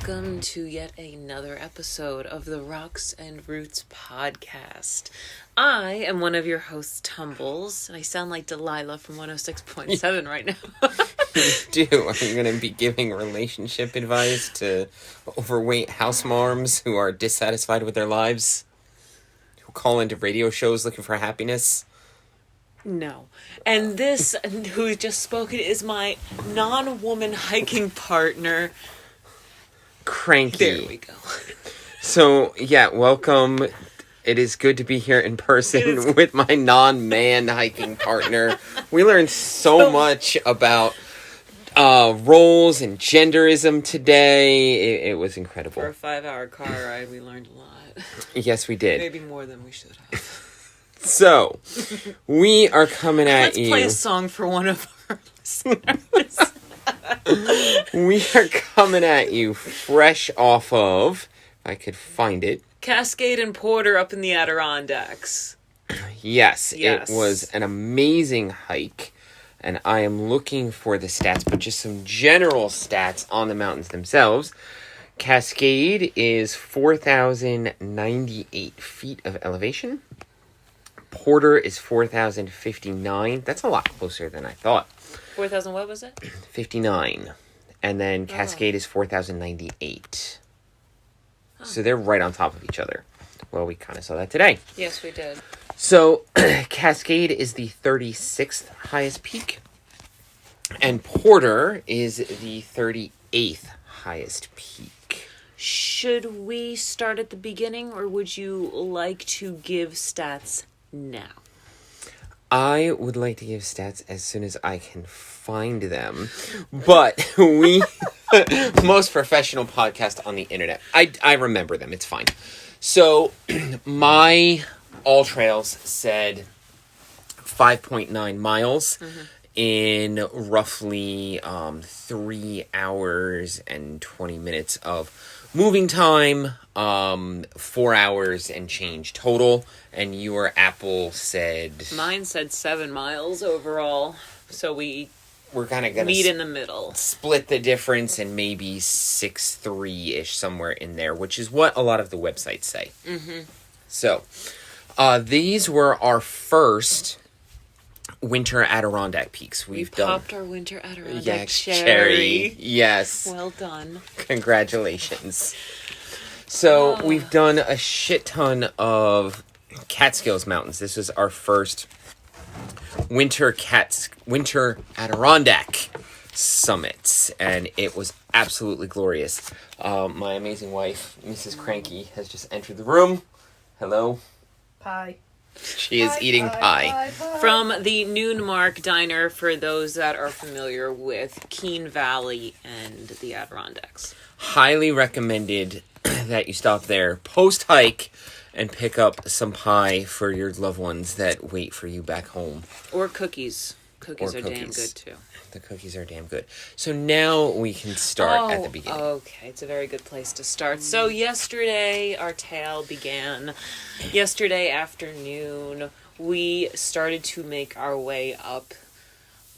welcome to yet another episode of the Rocks and Roots podcast. I am one of your hosts, Tumbles, and I sound like Delilah from 106.7 right now. You do. Are you going to be giving relationship advice to overweight house moms who are dissatisfied with their lives? Who call into radio shows looking for happiness? No. And this, who just spoken, is my non-woman hiking partner, Cranky. There we go. So, yeah, welcome. It is good to be here in person with my non-man hiking partner. We learned so much about roles and genderism today. It was incredible. For a 5-hour car ride, we learned a lot. Yes, we did. Maybe more than we should have. So, we are coming at you. Let's play a song for one of our listeners. We are coming at you fresh off of, if I could find it, Cascade and Porter up in the Adirondacks. Yes, it was an amazing hike, and I am looking for the stats, but just some general stats on the mountains themselves. Cascade is 4,098 feet of elevation. Porter is 4,059. That's a lot closer than I thought. 4,000 what was it? 59. And then Cascade is 4,098. So they're right on top of each other. Well, we kind of saw that today. Yes, we did. So, Cascade is the 36th highest peak. And Porter is the 38th highest peak. Should we start at the beginning, or would you like to give stats now? I would like to give stats as soon as I can find them. But we... most professional podcast on the internet. I remember them. It's fine. So, my All Trails said 5.9 miles in roughly 3 hours and 20 minutes of moving time, 4 hours and change total. And your Apple said... Mine said 7 miles overall. So we're kind of going to meet in the middle. Split the difference and maybe 6.3-ish somewhere in there, which is what a lot of the websites say. Mm-hmm. So, these were our first winter Adirondack peaks. We've popped our winter Adirondack cherry. Yes. Well done. Congratulations. So, we've done a shit ton of Catskills Mountains. This is our first winter Adirondack summits, and it was absolutely glorious. My amazing wife, Mrs. Cranky, has just entered the room. Hello. Pie. She is eating pie. From the Noon Mark Diner, for those that are familiar with Keene Valley and the Adirondacks. Highly recommended that you stop there post-hike and pick up some pie for your loved ones that wait for you back home. Or cookies. Cookies are damn good, too. The cookies are damn good. So now we can start at the beginning. Okay, it's a very good place to start. So yesterday, our tale began. Yesterday afternoon, we started to make our way up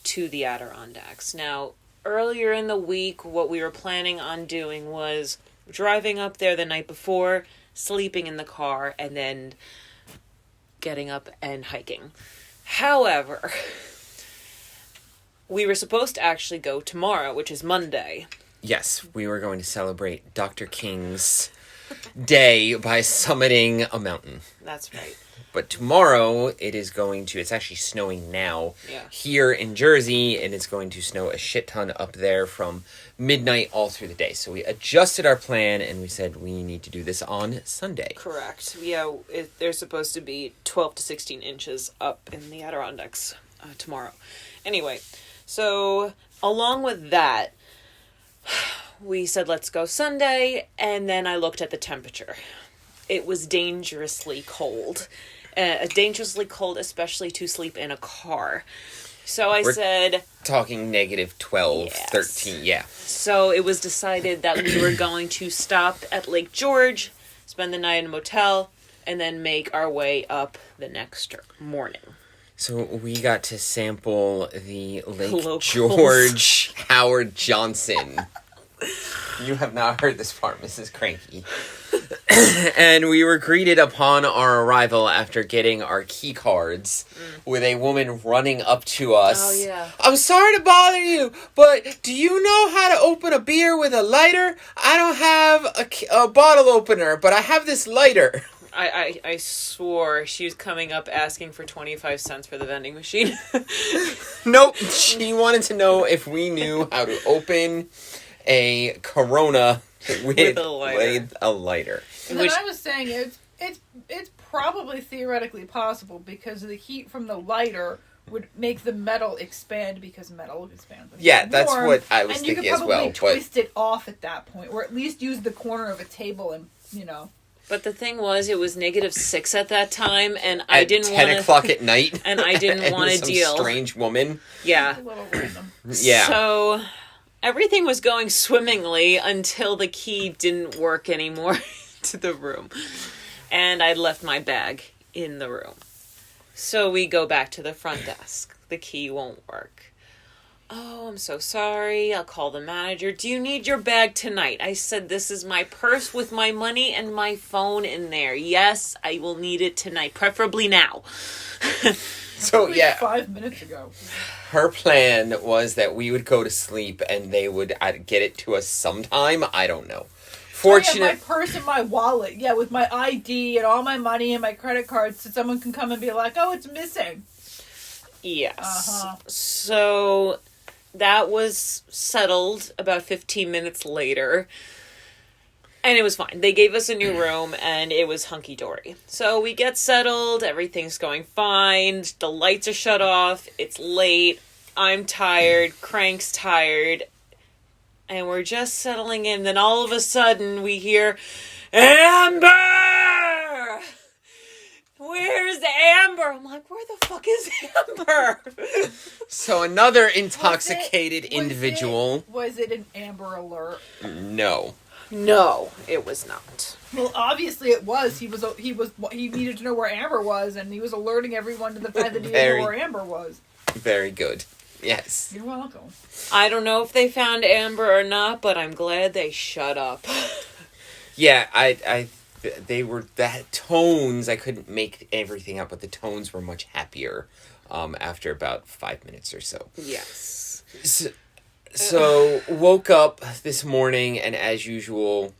to the Adirondacks. Now, earlier in the week, what we were planning on doing was driving up there the night before, sleeping in the car, and then getting up and hiking. However, we were supposed to actually go tomorrow, which is Monday. Yes, we were going to celebrate Dr. King's day by summiting a mountain. That's right. But tomorrow, it's actually snowing now here in Jersey, and it's going to snow a shit ton up there from midnight all through the day. So we adjusted our plan, and we said we need to do this on Sunday. Correct. Yeah, there's supposed to be 12 to 16 inches up in the Adirondacks tomorrow. Anyway, so along with that, we said let's go Sunday, and then I looked at the temperature. It was dangerously cold. Dangerously cold, especially to sleep in a car. So we're said... talking negative 12, yes. 13, yeah. So it was decided that we were going to stop at Lake George, spend the night in a motel, and then make our way up the next morning. So we got to sample the Lake Locals. George Howard Johnson You have not heard this part, Mrs. Cranky. And we were greeted upon our arrival after getting our key cards with a woman running up to us. Oh, yeah. I'm sorry to bother you, but do you know how to open a beer with a lighter? I don't have a bottle opener, but I have this lighter. I swore she was coming up asking for 25 cents for the vending machine. Nope. She wanted to know if we knew how to open a Corona with a lighter. And then I was saying it's probably theoretically possible because the heat from the lighter would make the metal expand because metal expands. Yeah, that's what I was thinking as well. And you could probably twist it off at that point, or at least use the corner of a table and, But the thing was, it was -6 at that time, and I didn't want to... 10 o'clock at night. And I didn't want to deal. Strange woman. Yeah. A little random. Yeah. So, everything was going swimmingly until the key didn't work anymore to the room. And I'd left my bag in the room. So we go back to the front desk. The key won't work. Oh, I'm so sorry. I'll call the manager. Do you need your bag tonight? I said, this is my purse with my money and my phone in there. Yes, I will need it tonight, preferably now. So, yeah. 5 minutes ago. Her plan was that we would go to sleep and they would get it to us sometime. I don't know. Fortunately, my purse and my wallet. Yeah, with my ID and all my money and my credit cards so someone can come and be like, oh, it's missing. Yes. Uh-huh. So... that was settled about 15 minutes later. And it was fine. They gave us a new room, and it was hunky-dory. So we get settled, everything's going fine, the lights are shut off, it's late, I'm tired, Crank's tired, and we're just settling in. Then all of a sudden, we hear, Amber! Where's Amber? I'm like, where the fuck is Amber? So another intoxicated individual. Was it an Amber Alert? No. No, it was not. Well, obviously it was. He needed to know where Amber was, and he was alerting everyone to the fact that he didn't know where Amber was. Very good. Yes. You're welcome. I don't know if they found Amber or not, but I'm glad they shut up. Yeah, they were that tones. I couldn't make everything out, but the tones were much happier after about 5 minutes or so. Yes. So woke up this morning, and as usual,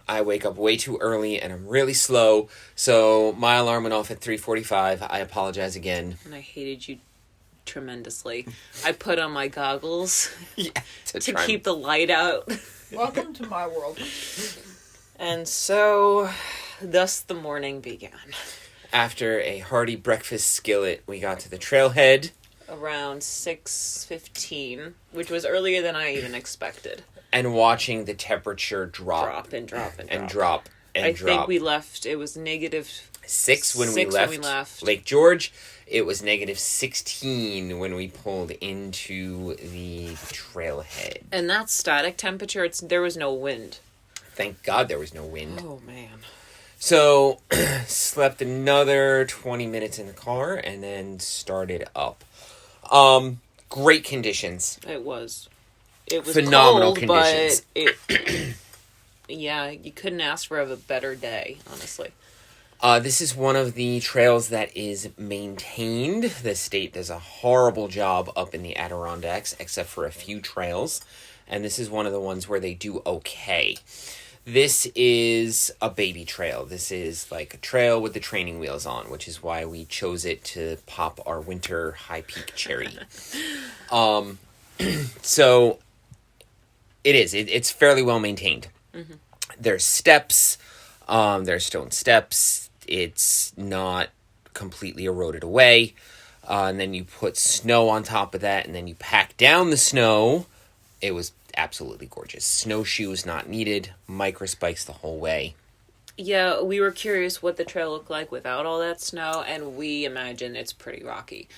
I wake up way too early, and I'm really slow. So my alarm went off at 3:45. I apologize again. And I hated you tremendously. I put on my goggles to keep the light out. Welcome to my world. And so, thus the morning began. After a hearty breakfast skillet, we got to the trailhead. Around 6:15, which was earlier than I even expected. And watching the temperature drop. Drop. I think we left, it was -6 when we left Lake George. It was -16 when we pulled into the trailhead. And that's static temperature. There was no wind. Thank God there was no wind. Oh, man. So, slept another 20 minutes in the car and then started up. Great conditions. It was phenomenal cold, conditions. But yeah, you couldn't ask for a better day, honestly. This is one of the trails that is maintained. The state does a horrible job up in the Adirondacks, except for a few trails. And this is one of the ones where they do okay. This is a baby trail. This is like a trail with the training wheels on, which is why we chose it to pop our winter high peak cherry. So it is. It's fairly well maintained. Mm-hmm. There's steps. There's stone steps. It's not completely eroded away. And then you put snow on top of that, and then you pack down the snow. It was absolutely gorgeous. Snowshoes not needed. Microspikes the whole way. Yeah, we were curious what the trail looked like without all that snow, and we imagine it's pretty rocky.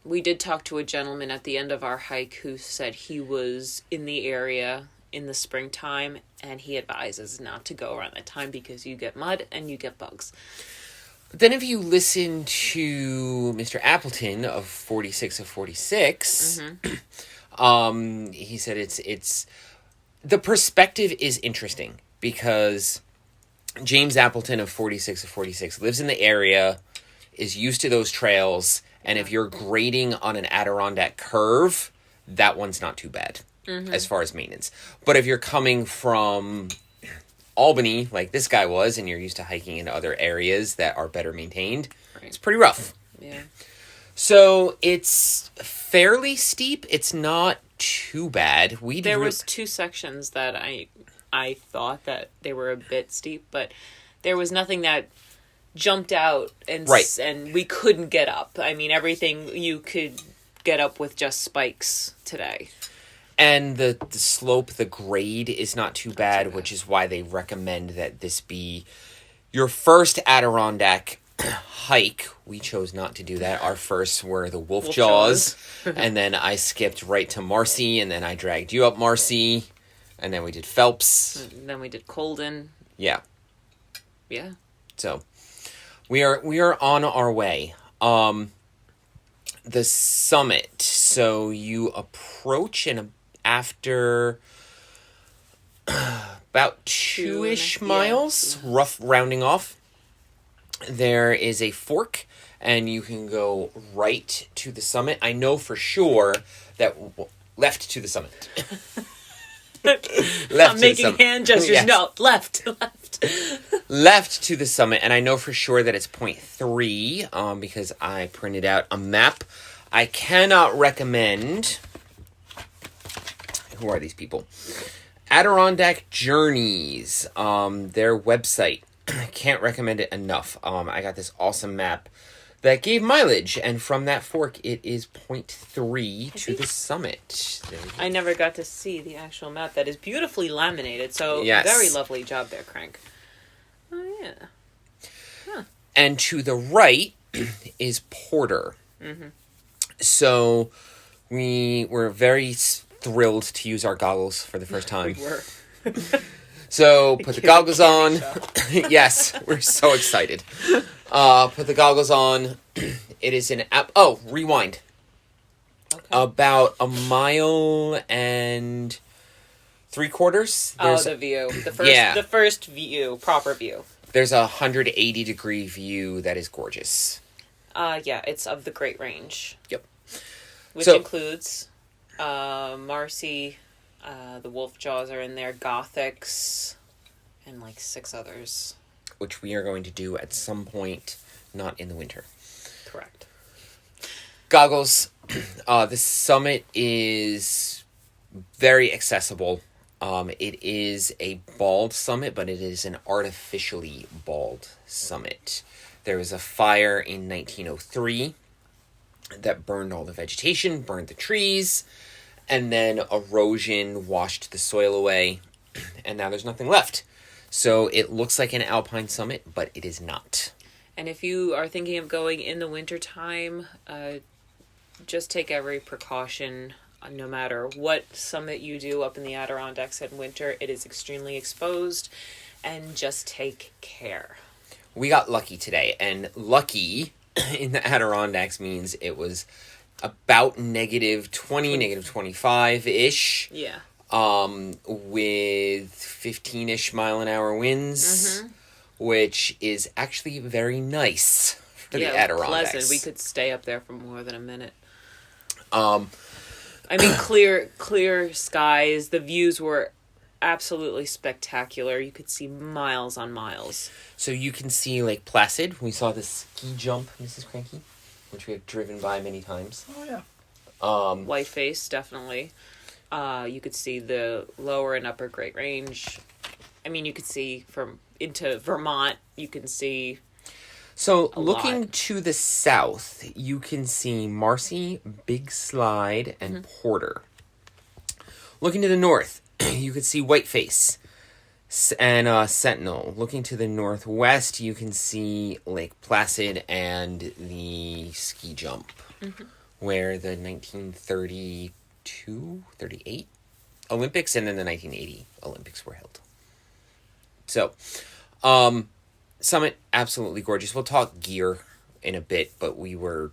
We did talk to a gentleman at the end of our hike who said he was in the area in the springtime, and he advises not to go around that time because you get mud and you get bugs. But then if you listen to Mr. Appleton of 46 of 46... Mm-hmm. He said it's the perspective is interesting because James Appleton of 46 of 46 lives in the area, is used to those trails, and if you're grading on an Adirondack curve, that one's not too bad as far as maintenance. But if you're coming from Albany, like this guy was, and you're used to hiking in other areas that are better maintained, it's pretty rough. Yeah. So it's fairly steep. It's not too bad. There was 2 sections that I thought that they were a bit steep, but there was nothing that jumped out and we couldn't get up. I mean, everything you could get up with just spikes today. And the slope, the grade is not too bad, which is why they recommend that this be your first Adirondack hike. We chose not to do that. Our first were the Wolf Jaws. And then I skipped right to Marcy, and then I dragged you up Marcy. And then we did Phelps. And then we did Colden. Yeah. Yeah. So we are on our way. The summit. So you approach, and after about 2-ish miles, rough rounding off, there is a fork, and you can go right to the summit. I know for sure that left to the summit. I'm making hand gestures. Yes. No, left. Left to the summit, and I know for sure that it's 0.3 because I printed out a map. I cannot recommend... Who are these people? Adirondack Journeys, their website. I can't recommend it enough. I got this awesome map that gave mileage, and from that fork, it is 0.3 to the summit. I never got to see the actual map that is beautifully laminated, so yes. Very lovely job there, Crank. Oh, yeah. Huh. And to the right is Porter. Mm-hmm. So we were very thrilled to use our goggles for the first time. We were. So put the goggles on. Yes, we're so excited. Put the goggles on. It is an app. Oh, rewind. Okay. About 1.75 miles. Oh, the view. The first view, proper view. There's a 180-degree view that is gorgeous. Yeah, it's of the Great Range. Yep. Which includes Marcy, the Wolf Jaws are in there, Gothics, and like 6 others. Which we are going to do at some point, not in the winter. Correct. Goggles. The summit is very accessible. It is a bald summit, but it is an artificially bald summit. There was a fire in 1903 that burned all the vegetation, burned the trees, and then erosion washed the soil away, and now there's nothing left. So it looks like an alpine summit, but it is not. And if you are thinking of going in the wintertime, just take every precaution. No matter what summit you do up in the Adirondacks in winter, it is extremely exposed, and just take care. We got lucky today, and lucky in the Adirondacks means it was about -20, -25-ish. Yeah. With 15-ish mile-an-hour winds, which is actually very nice for the Adirondacks. Pleasant. We could stay up there for more than a minute. I mean, clear skies. The views were absolutely spectacular. You could see miles on miles. So you can see Lake Placid. We saw the ski jump, Mrs. Cranky, which we have driven by many times. Oh, yeah. Whiteface, definitely. You could see the lower and upper Great Range. I mean, you could see into Vermont. You can see... So, looking to the south, you can see Marcy, Big Slide, and Porter. Looking to the north, you can see Whiteface and Sentinel. Looking to the northwest, you can see Lake Placid and the ski jump, where the 1932, 38 Olympics and then the 1980 Olympics were held. So, summit, absolutely gorgeous. We'll talk gear in a bit, but we were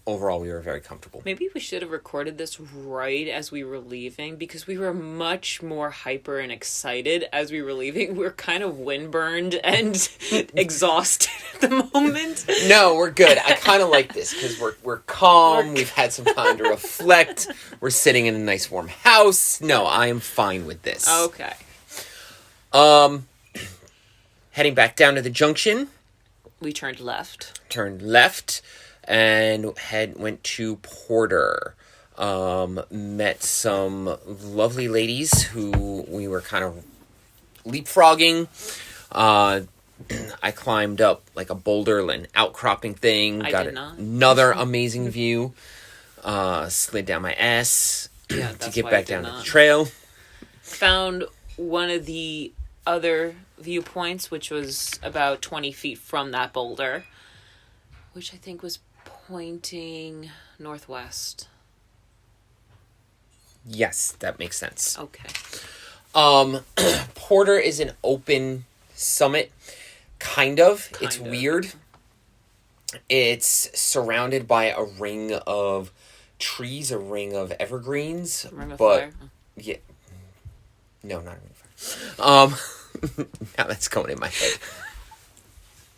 overall, we were very comfortable. Maybe we should have recorded this right as we were leaving, because we were much more hyper and excited as we were leaving. We were kind of windburned and exhausted at the moment. No, we're good. I kind of like this because we're calm. We've had some time to reflect. We're sitting in a nice warm house. No, I am fine with this. Okay. Heading back down to the junction. We turned left. Turned left and went to Porter. Met some lovely ladies who we were kind of leapfrogging. I climbed up like a boulder and outcropping thing. I Got did not. another amazing view. Slid down my ass Yeah, to that's get why I back did down to not. the trail. Found one of the other viewpoints, which was about 20 feet from that boulder, which I think was pointing northwest. Yes, that makes sense. Okay. Porter is an open summit. Kind of. It's Kind of. weird. It's surrounded by a ring of trees, a ring of evergreens. Ring of but fire. yeah. No, not a ring of fire. Now that's going in my head.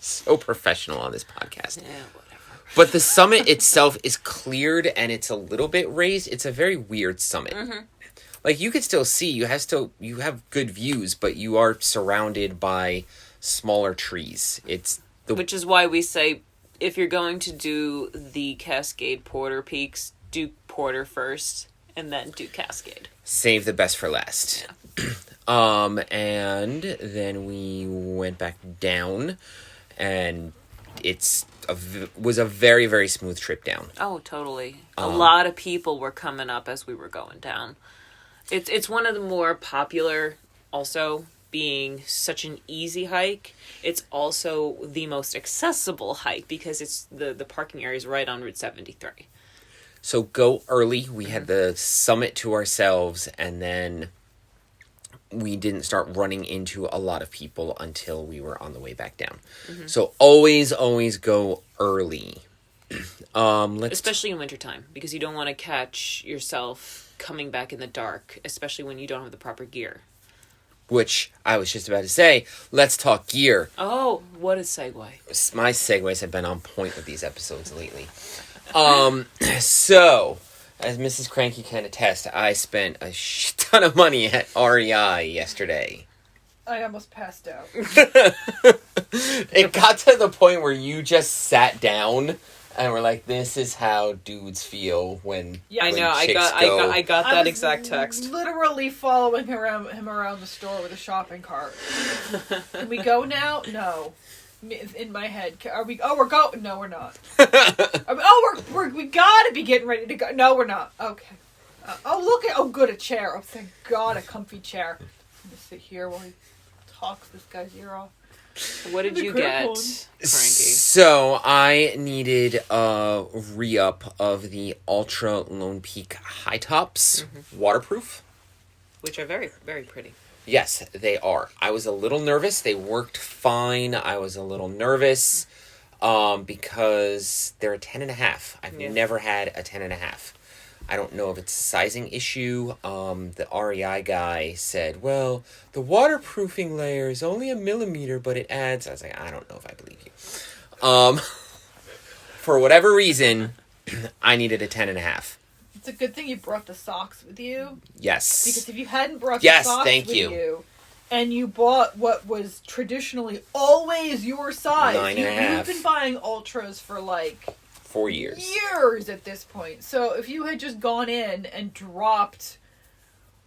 So professional on this podcast. Yeah, whatever. But the summit itself is cleared and it's a little bit raised. It's a very weird summit. Mm-hmm. Like you could still see, you have good views, but you are surrounded by smaller trees. It's the Which is why we say, if you're going to do the Cascade Porter Peaks, do Porter first and then do Cascade. save the best for last. And then we went back down, and was a very, very smooth trip down. Oh, totally. A lot of people were coming up as we were going down. It's one of the more popular, also being such an easy hike. It's also the most accessible hike because it's the parking area is right on Route 73. So go early. We had the summit to ourselves, and then we didn't start running into a lot of people until we were on the way back down. So always go early. Especially in wintertime, because you don't want to catch yourself coming back in the dark, especially when you don't have the proper gear. Which I was just about to say, let's talk gear. Oh, what a segue. My segues have been on point with these episodes lately. So, as Mrs. Cranky can attest, I spent a shit ton of money at REI yesterday. I almost passed out. It got to the point where you just sat down and were like, "This is how dudes feel when." Yeah, I when know. I chicks got go. that I was exact text. Literally following him around the store with a shopping cart. Can we go now? No. In my head, are we? Oh, we're going. No, we're not. We gotta be getting ready to go. No, we're not. Okay. Look at. Oh, good, a chair. Oh, thank God, a comfy chair. I'm gonna sit here while he talks this guy's ear off. What did The you crap get, one. Cranky? So I needed a re-up of the Ultra Lone Peak high tops, waterproof. Which are very, very pretty. Yes, they are. I was a little nervous. They worked fine. I was a little nervous because they're a 10.5. I've never had a 10.5. I don't know if it's a sizing issue. The REI guy said, well, the waterproofing layer is only 1 millimeter, but it adds... I was like, I don't know if I believe you. For whatever reason, I needed a 10.5. It's a good thing you brought the socks with you. Yes. Because if you hadn't brought the Yes, socks thank with you. you, and you bought what was traditionally always your size, 9.5. you've been buying ultras for like 4 years. years at this point. So if you had just gone in and dropped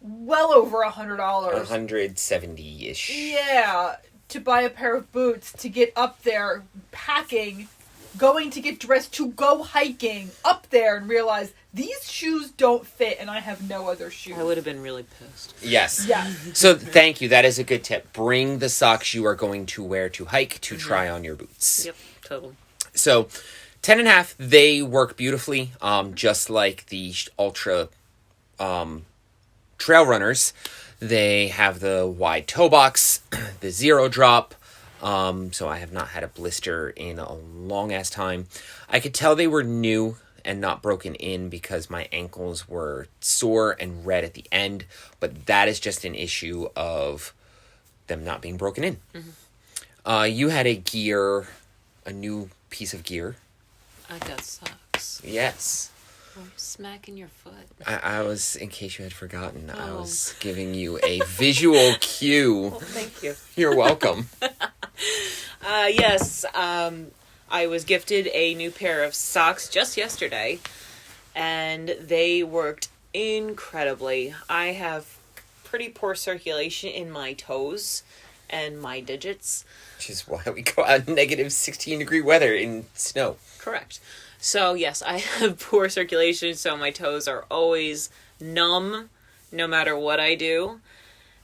well over $100, 170-ish. yeah, to buy a pair of boots to get up there, packing, going to get dressed to go hiking, up there and realize these shoes don't fit and I have no other shoes. I would have been really pissed. Yes. Yeah. So thank you. That is a good tip. Bring the socks you are going to wear to hike to try on your boots. Yep, totally. So 10.5, they work beautifully. Just like the Ultra Trail Runners. They have the wide toe box, the zero drop. So I have not had a blister in a long ass time. I could tell they were new and not broken in because my ankles were sore and red at the end, but that is just an issue of them not being broken in. You had a new piece of gear. I got socks. Yes. I'm smacking your foot. I was, in case you had forgotten, I was giving you a visual cue. Well, thank you. You're welcome. Yes, I was gifted a new pair of socks just yesterday, and they worked incredibly. I have pretty poor circulation in my toes and my digits. Which is why we go out in negative 16-degree weather in snow. Correct. So, yes, I have poor circulation, so my toes are always numb no matter what I do.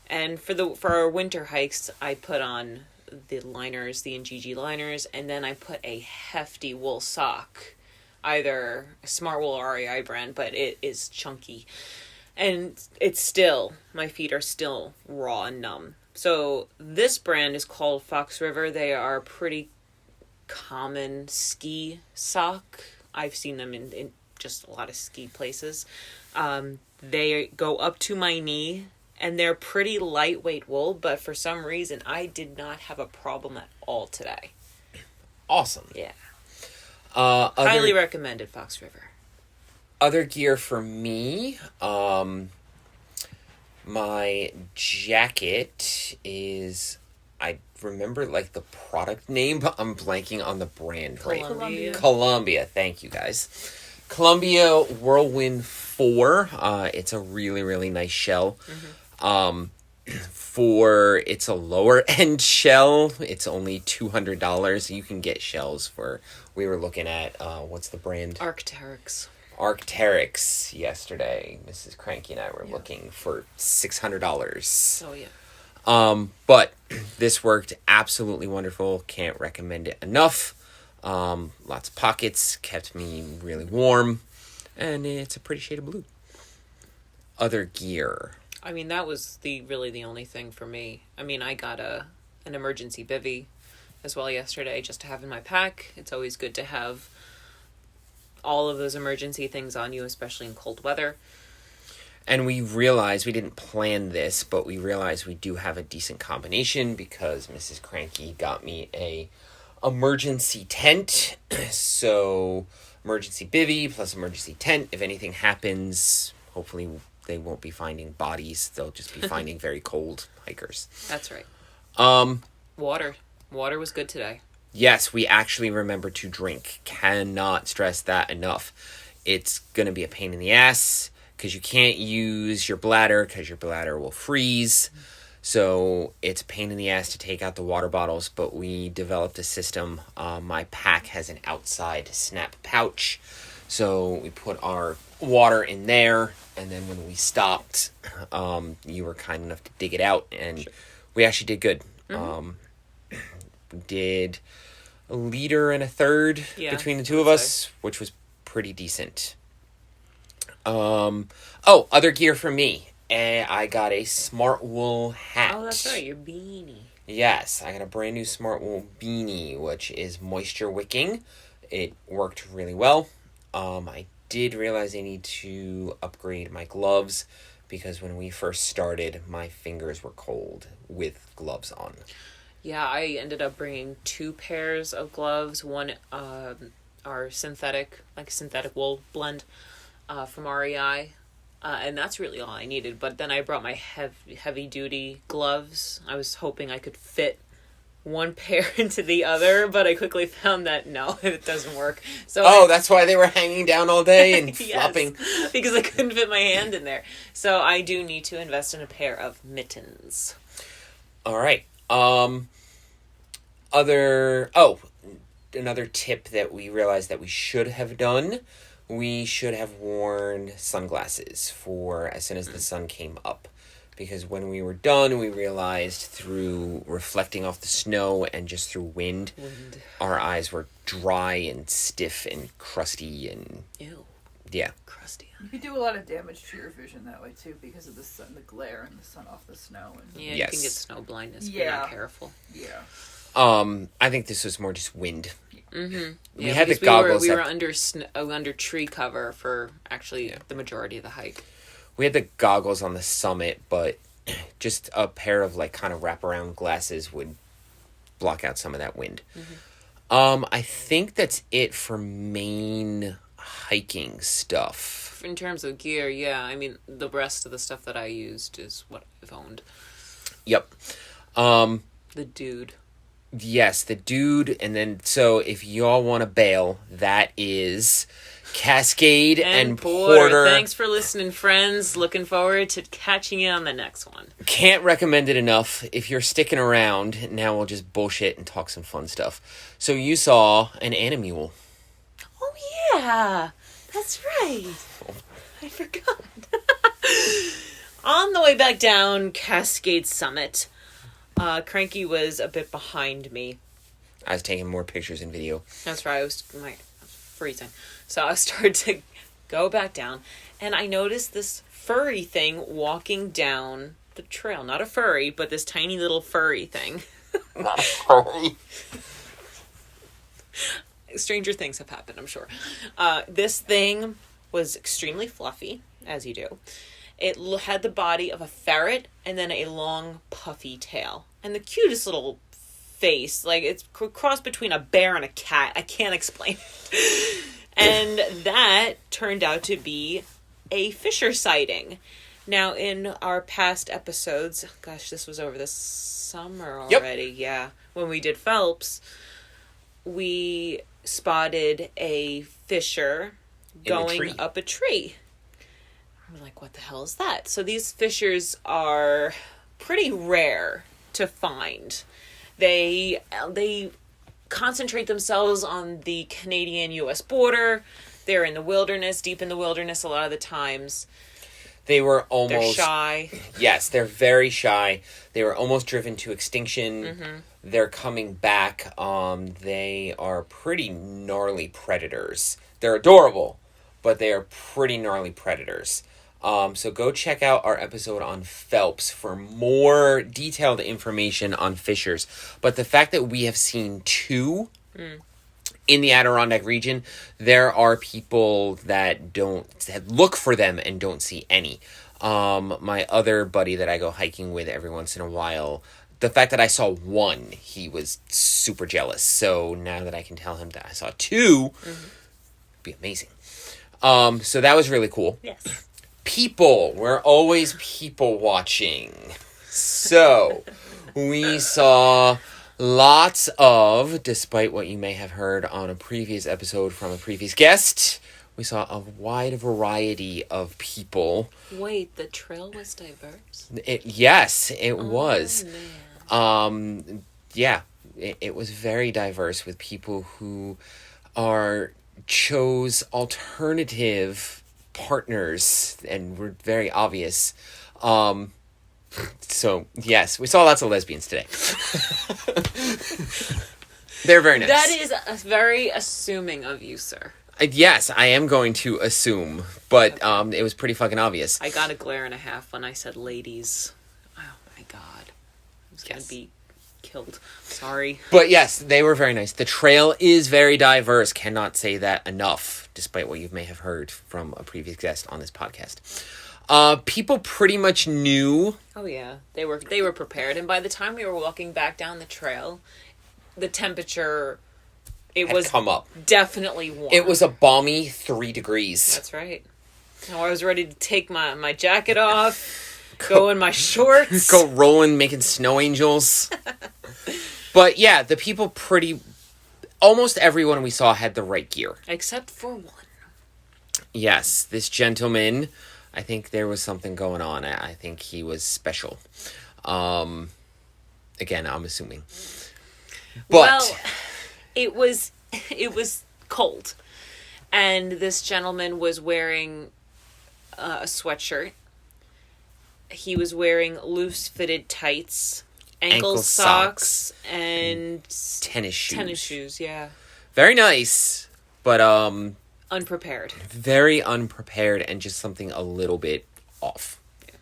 And for our winter hikes, I put on the liners, the NGG liners, and then I put a hefty wool sock, either Smart Wool or REI brand, but it is chunky. And my feet are still raw and numb. So this brand is called Fox River. They are pretty common ski sock. I've seen them in just a lot of ski places. They go up to my knee, and they're pretty lightweight wool, but for some reason I did not have a problem at all today. Awesome. Yeah. Highly Highly recommended, Fox River. Other gear for me, my jacket is, I remember like the product name, but I'm blanking on the brand. Columbia. Columbia. Thank you guys. Columbia Whirlwind 4. It's a really, really nice shell. It's a lower end shell. It's only $200. You can get shells for, we were looking at, what's the brand? Arc'teryx yesterday. Mrs. Cranky and I were looking for $600. Oh, yeah. But this worked absolutely wonderful. Can't recommend it enough. Lots of pockets, kept me really warm, and it's a pretty shade of blue. Other gear. I mean, that was really the only thing for me. I mean, I got an emergency bivvy as well yesterday just to have in my pack. It's always good to have all of those emergency things on you, especially in cold weather. And we realized, we didn't plan this, but we realized we do have a decent combination because Mrs. Cranky got me a emergency tent. So, emergency bivvy plus emergency tent. If anything happens, hopefully they won't be finding bodies. They'll just be finding very cold hikers. That's right. Water was good today. Yes, we actually remembered to drink. Cannot stress that enough. It's going to be a pain in the ass because you can't use your bladder because your bladder will freeze. So it's a pain in the ass to take out the water bottles, but we developed a system. My pack has an outside snap pouch. So we put our water in there, and then when we stopped, you were kind enough to dig it out, and we actually did good. We did 1.33 liters between the two of us, which was pretty decent. Other gear for me. I got a Smart Wool hat. Oh, that's right, your beanie. Yes, I got a brand new Smart Wool beanie, which is moisture wicking. It worked really well. I did realize I need to upgrade my gloves because when we first started, my fingers were cold with gloves on. Yeah, I ended up bringing 2 pairs of gloves. One are synthetic wool blend from REI. And that's really all I needed. But then I brought my heavy duty gloves. I was hoping I could fit one pair into the other, but I quickly found that no, it doesn't work. So that's why they were hanging down all day and flopping. Because I couldn't fit my hand in there. So I do need to invest in a pair of mittens. All right. Another tip that we realized that we should have done. We should have worn sunglasses for as soon as the sun came up. Because when we were done, we realized through reflecting off the snow and just through wind. Our eyes were dry and stiff and crusty and... Ew. Yeah. Crusty. You could do a lot of damage to your vision that way, too, because of the sun, the glare and the sun off the snow. And Yeah, you can get snow blindness if you're not careful. Yeah. I think this was more just wind. Mm-hmm. We had the goggles. We were under tree cover for actually the majority of the hike. We had the goggles on the summit, but just a pair of like kind of wraparound glasses would block out some of that wind. Mm-hmm. I think that's it for main hiking stuff. In terms of gear, yeah. I mean, the rest of the stuff that I used is what I've owned. Yep. The dude. Yes, the dude, and then, so if y'all want to bail, that is Cascade and Porter. Thanks for listening, friends. Looking forward to catching you on the next one. Can't recommend it enough. If you're sticking around, now we'll just bullshit and talk some fun stuff. So you saw an animule. Oh, yeah. That's right. I forgot. On the way back down Cascade Summit, Cranky was a bit behind me. I was taking more pictures and video. That's right. I was freezing. So I started to go back down, and I noticed this furry thing walking down the trail. Not a furry, but this tiny little furry thing. Not a furry. Stranger things have happened, I'm sure. This thing was extremely fluffy, as you do. It had the body of a ferret and then a long, puffy tail. And the cutest little face. Like, it's a cross between a bear and a cat. I can't explain it. And that turned out to be a Fisher sighting. Now, in our past episodes, gosh, this was over the summer already. Yep. Yeah. When we did Phelps, we spotted a Fisher going up a tree. We're like, what the hell is that? So these Fishers are pretty rare to find. They concentrate themselves on the Canadian-U.S. border. They're in the wilderness, deep in the wilderness a lot of the times. They're shy. Yes, they're very shy. They were almost driven to extinction. Mm-hmm. They're coming back. They are pretty gnarly predators. They're adorable, but they are pretty gnarly predators. So go check out our episode on Phelps for more detailed information on Fishers. But the fact that we have seen two in the Adirondack region, there are people that look for them and don't see any. My other buddy that I go hiking with every once in a while, the fact that I saw one, he was super jealous. So now that I can tell him that I saw two, it'd be amazing. So that was really cool. Yes. People. We're always people watching. So, we saw lots of, despite what you may have heard on a previous episode from a previous guest, we saw a wide variety of people. Wait, the trail was diverse? Yes, it was. Man. Yeah, it was very diverse with people who chose alternative partners and were very obvious. So yes, we saw lots of lesbians today. They're very nice. That is very assuming of you, sir. Yes, I am going to assume, but it was pretty fucking obvious. I got a glare and a half when I said ladies. Oh my god. I was gonna be killed. Sorry. But yes, they were very nice. The trail is very diverse. Cannot say that enough, despite what you may have heard from a previous guest on this podcast. People pretty much knew. Oh yeah, they were prepared, and by the time we were walking back down the trail, the temperature was come up. Definitely warm. It was a balmy 3 degrees. That's right. Now I was ready to take my jacket off. Go in my shorts. Go rolling, making snow angels. But yeah, the people almost everyone we saw had the right gear. Except for one. Yes, this gentleman, I think there was something going on. I think he was special. Again, I'm assuming. But well, it was cold. And this gentleman was wearing a sweatshirt. He was wearing loose-fitted tights, ankle socks, and tennis shoes. Tennis shoes, yeah. Very nice, but unprepared. Very unprepared, and just something a little bit off. Yeah.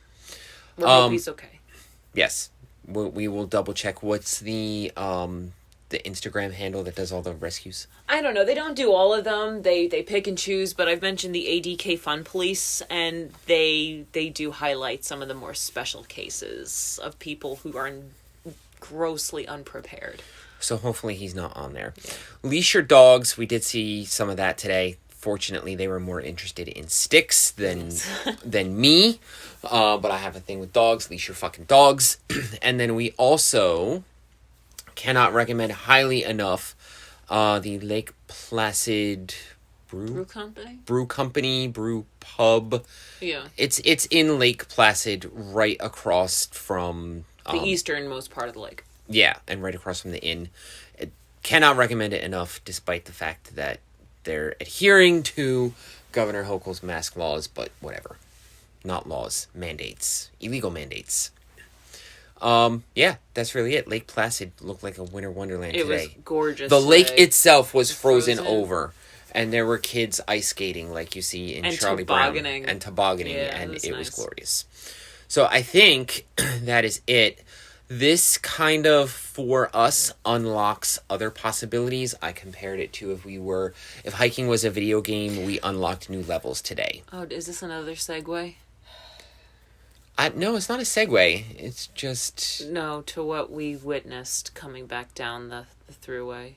We hope he's okay. Yes, we will double check. What's the the Instagram handle that does all the rescues? I don't know. They don't do all of them. They pick and choose, but I've mentioned the ADK Fun Police, and they do highlight some of the more special cases of people who are grossly unprepared. So hopefully he's not on there. Yeah. Leash your dogs. We did see some of that today. Fortunately, they were more interested in sticks than me. But I have a thing with dogs. Leash your fucking dogs. And then we also cannot recommend highly enough the Lake Placid Brew Company, Brew Pub. Yeah. It's in Lake Placid, right across from the easternmost part of the lake. Yeah, and right across from the inn. Cannot recommend it enough, despite the fact that they're adhering to Governor Hochul's mask laws, but whatever. Not laws, mandates. Illegal mandates. Yeah, that's really it. Lake Placid looked like a winter wonderland today. It was gorgeous. The lake itself was frozen over. And there were kids ice skating like you see in Charlie Brown. And tobogganing. Yeah, and it was nice. glorious. So I think that is it. This kind of, for us, unlocks other possibilities. I compared it to if hiking was a video game, we unlocked new levels today. Oh, is this another segue? No, it's not a segue. It's just... No, to what we witnessed coming back down the throughway.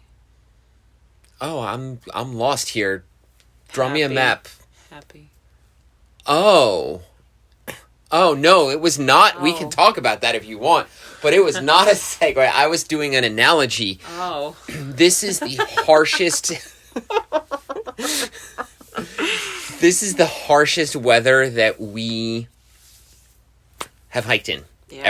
Oh, I'm lost here. Draw me a map. Happy. Oh, no, it was not. Oh. We can talk about that if you want. But it was not a segue. I was doing an analogy. Oh. This is the harshest... This is the harshest weather that we have hiked in. Yeah,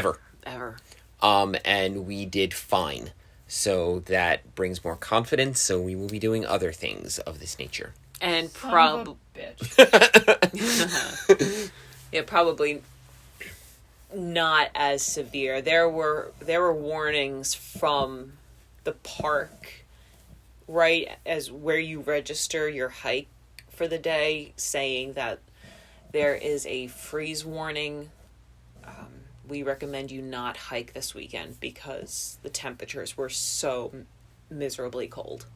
ever. And we did fine. So that brings more confidence. So we will be doing other things of this nature. And bitch. Yeah, probably not as severe. There were warnings from the park right as where you register your hike for the day, saying that there is a freeze warning. We recommend you not hike this weekend because the temperatures were so miserably cold.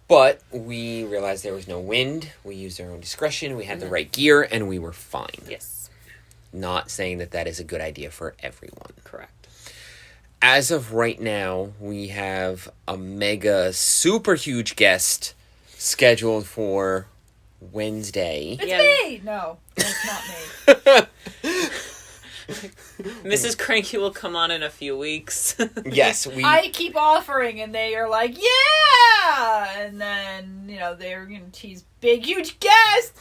But we realized there was no wind. We used our own discretion. We had the right gear, and we were fine. Yes. Not saying that is a good idea for everyone. Correct. As of right now, we have a mega, super huge guest scheduled for Wednesday. It's me! No, it's not me. Mrs. Cranky will come on in a few weeks. Yes, I keep offering, and they are like, yeah! And then, they're going to tease big, huge guest!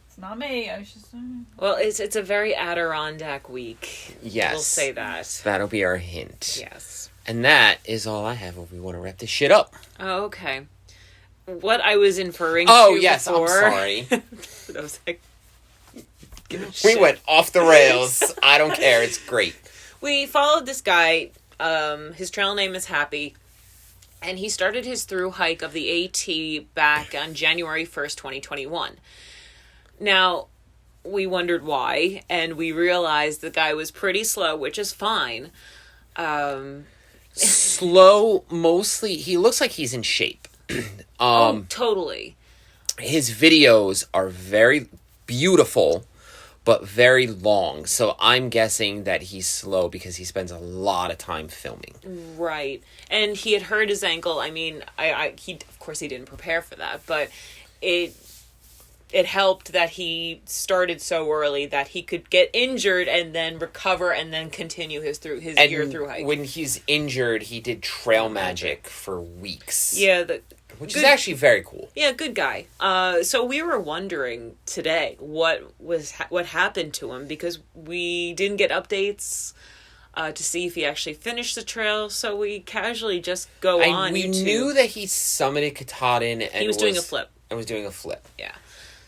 It's not me. I was just... Well, it's a very Adirondack week. Yes. We'll say that. That'll be our hint. Yes. And that is all I have if we want to wrap this shit up. Oh, okay. What I was inferring to yes, before... I'm sorry. I was like... We went off the rails. I don't care. It's great. We followed this guy. His trail name is Happy. And he started his through hike of the AT back on January 1st, 2021. Now, we wondered why. And we realized the guy was pretty slow, which is fine. Slow, mostly. He looks like he's in shape. Totally. His videos are very beautiful, but very long. So I'm guessing that he's slow because he spends a lot of time filming. Right. And he had hurt his ankle. I mean, he of course he didn't prepare for that, but it helped that he started so early that he could get injured and then recover and then continue his year through hike. When he's injured, he did trail magic for weeks. Yeah, which is actually very cool. Yeah, good guy. So we were wondering today what happened to him because we didn't get updates to see if he actually finished the trail. So we casually just go on. We knew that he summited Katahdin and he was doing a flip. And was doing a flip. Yeah.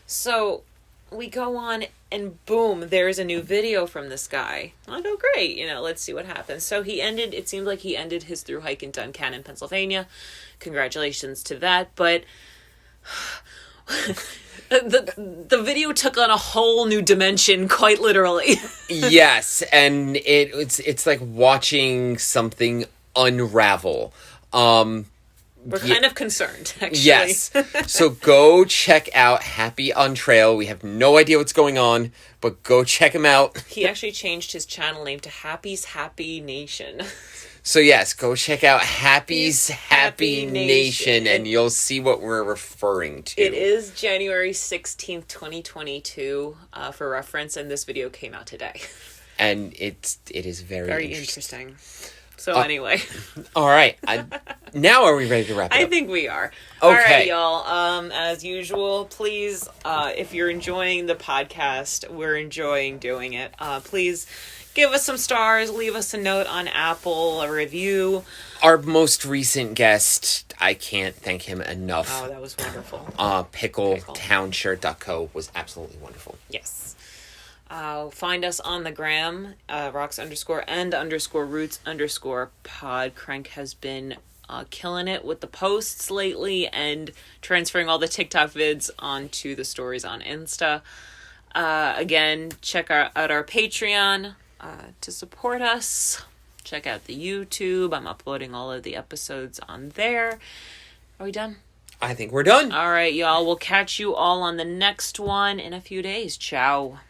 So we go on and boom, there's a new video from this guy. I go, great, let's see what happens. So it seemed like he ended his through hike in Duncannon, Pennsylvania. Congratulations to that. But the video took on a whole new dimension, quite literally. Yes, and it's like watching something unravel. We're kind of concerned, actually. Yes. So go check out Happy on Trail. We have no idea what's going on, but go check him out. He actually changed his channel name to Happy's Happy Nation. So yes, go check out Happy's Happy Happy Nation, Nation. and you'll see what we're referring to. It is January 16th, 2022, for reference, and this video came out today. And it is very interesting. So anyway. All right. Now are we ready to wrap it I up? think we are. Okay. All right, y'all. As usual, please, if you're enjoying the podcast, we're enjoying doing it. Please give us some stars. Leave us a note on Apple, a review. Our most recent guest, I can't thank him enough. Oh, that was wonderful. PickletownShirt.co was absolutely wonderful. Yes. Find us on the gram, rocks_and_roots_pod. Crank has been killing it with the posts lately and transferring all the TikTok vids onto the stories on Insta. Again, check out our Patreon to support us. Check out the YouTube. I'm uploading all of the episodes on there. Are we done? I think we're done. All right, y'all. We'll catch you all on the next one in a few days. Ciao.